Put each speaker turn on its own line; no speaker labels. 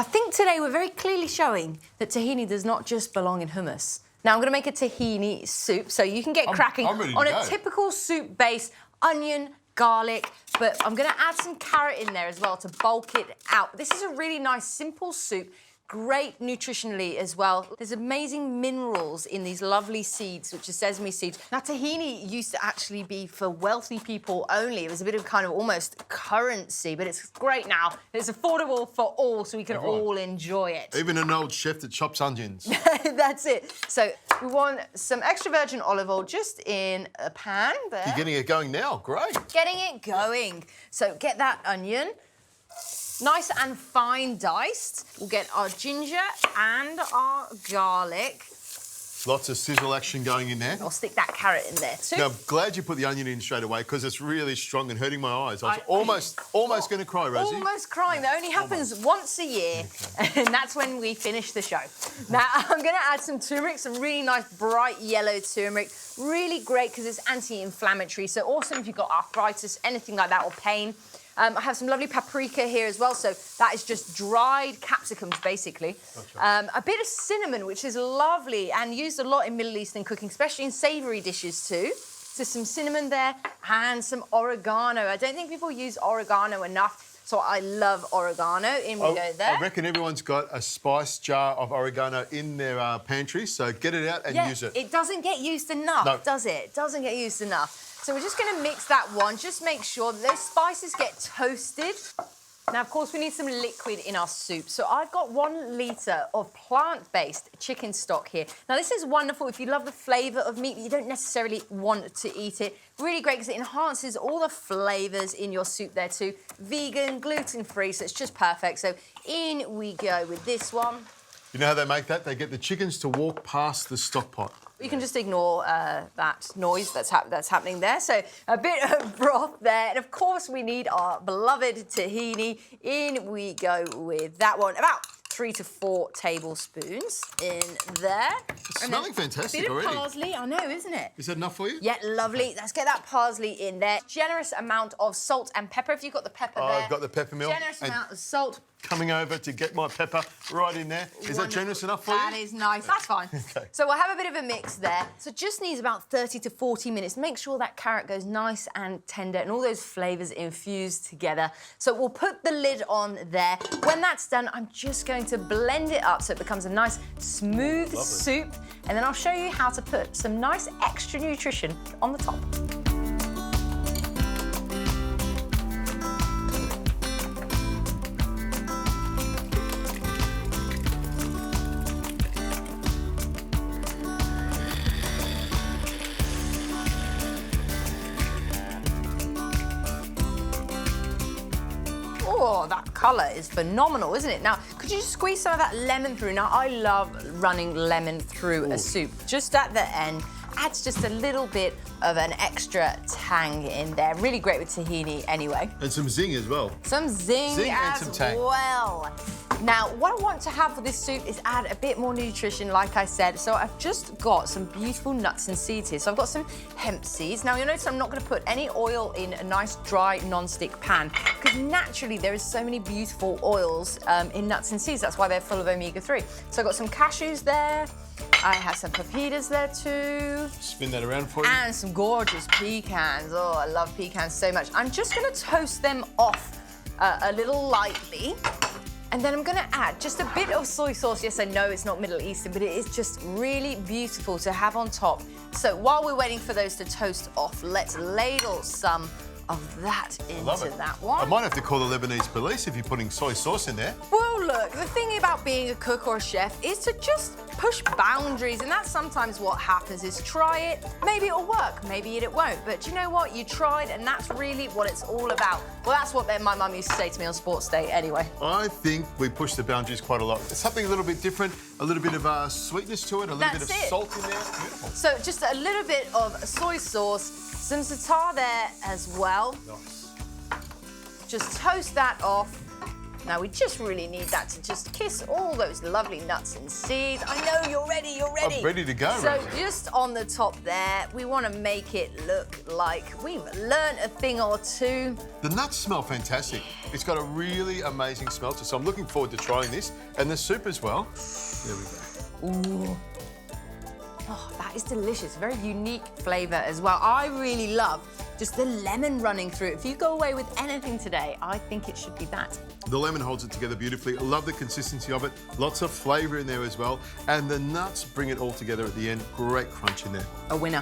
I think today we're very clearly showing that tahini does not just belong in hummus. Now I'm going to make a tahini soup, so you can get cracking on a typical soup base, onion, garlic, but I'm going to add some carrot in there as well to bulk it out. This is a really nice, simple soup. Great nutritionally as well. There's amazing minerals in these lovely seeds, which are sesame seeds. Now, tahini used to actually be for wealthy people only. It was a bit of kind of almost currency, but it's great now. It's affordable for all, so we can all enjoy it.
Even an old chef that chops onions.
That's it. So we want some extra virgin olive oil just in a pan there.
You're getting it going now, great.
Getting it going. So get that onion. Nice and fine diced. We'll get our ginger and our garlic.
Lots of sizzle action going in there.
I'll stick that carrot in there too.
Now, I'm glad you put the onion in straight away because it's really strong and hurting my eyes. I was almost going to cry, Rosie. Almost
crying. That only happens once a year, and that's when we finish the show. Now, I'm going to add some turmeric, some really nice bright yellow turmeric. Really great because it's anti-inflammatory, so awesome if you've got arthritis, anything like that, or pain. I have some lovely paprika here as well, so that is just dried capsicums, basically. Gotcha. A bit of cinnamon, which is lovely and used a lot in Middle Eastern cooking, especially in savoury dishes too. So some cinnamon there and some oregano. I don't think people use oregano enough, so I love oregano. In we go there.
I reckon everyone's got a spice jar of oregano in their pantry, so get it out and use it.
It doesn't get used enough, does it? It doesn't get used enough. So we're just going to mix that one. Just make sure that those spices get toasted. Now, of course, we need some liquid in our soup. So I've got 1 litre of plant-based chicken stock here. Now, this is wonderful if you love the flavour of meat, but you don't necessarily want to eat it. Really great because it enhances all the flavours in your soup there too. Vegan, gluten-free, so it's just perfect. So in we go with this one.
You know how they make that? They get the chickens to walk past the stock pot.
You can just ignore that noise that's happening there. So a bit of broth there. And, of course, we need our beloved tahini. In we go with that one. About 3 to 4 tablespoons in there.
It's smelling fantastic
already.
already.
Bit of parsley, I know, isn't it?
Is that enough for you?
Yeah, lovely. Let's get that parsley in there. Generous amount of salt and pepper. If you've got the pepper there.
I've got the pepper mill.
Generous amount of salt.
Coming over to get my pepper right in there. Is that generous enough for you?
That is nice. That's fine. Okay. So we'll have a bit of a mix there. So it just needs about 30 to 40 minutes. Make sure that carrot goes nice and tender and all those flavours infused together. So we'll put the lid on there. When that's done, I'm just going to blend it up so it becomes a nice, smooth soup. And then I'll show you how to put some nice extra nutrition on the top. Oh, that colour is phenomenal, isn't it? Now, could you just squeeze some of that lemon through? Now, I love running lemon through a soup. Just at the end, adds just a little bit of an extra tang in there. Really great with tahini anyway.
And some zing as well.
Some zing
and some tang.
Well. Now, what I want to have for this soup is add a bit more nutrition, like I said. So I've just got some beautiful nuts and seeds here. So I've got some hemp seeds. Now, you'll notice I'm not going to put any oil in a nice, dry, non-stick pan because naturally there is so many beautiful oils in nuts and seeds. That's why they're full of omega-3. So I've got some cashews there. I have some pepitas there too.
Spin that around for you.
And some gorgeous pecans. Oh, I love pecans so much. I'm just going to toast them off a little lightly. And then I'm going to add just a bit of soy sauce. Yes, I know it's not Middle Eastern, but it is just really beautiful to have on top. So while we're waiting for those to toast off, let's ladle some of that into that one.
I might have to call the Lebanese police if you're putting soy sauce in there.
Well, look, the thing about being a cook or a chef is to just push boundaries, and that's sometimes what happens is try it, maybe it'll work, maybe it won't, but you know what, you tried, and that's really what it's all about. Well, that's what my mum used to say to me on sports day anyway.
I think we push the boundaries quite a lot. It's something a little bit different, a little bit of sweetness to it, a little bit of salt in there. Beautiful.
So just a little bit of soy sauce, some za'atar there as well.
Nice.
Just toast that off. Now we just really need that to just kiss all those lovely nuts and seeds. I know you're ready, you're ready.
I'm ready to go,
So
Rosie.
just on the top there, we want to make it look like we've learned a thing or two.
The nuts smell fantastic. It's got a really amazing smell to it, so I'm looking forward to trying this. And the soup as well. There we go.
Ooh. Oh, that is delicious. Very unique flavour as well. I really love just the lemon running through it. If you go away with anything today, I think it should be that.
The lemon holds it together beautifully. I love the consistency of it. Lots of flavour in there as well. And the nuts bring it all together at the end. Great crunch in there.
A winner.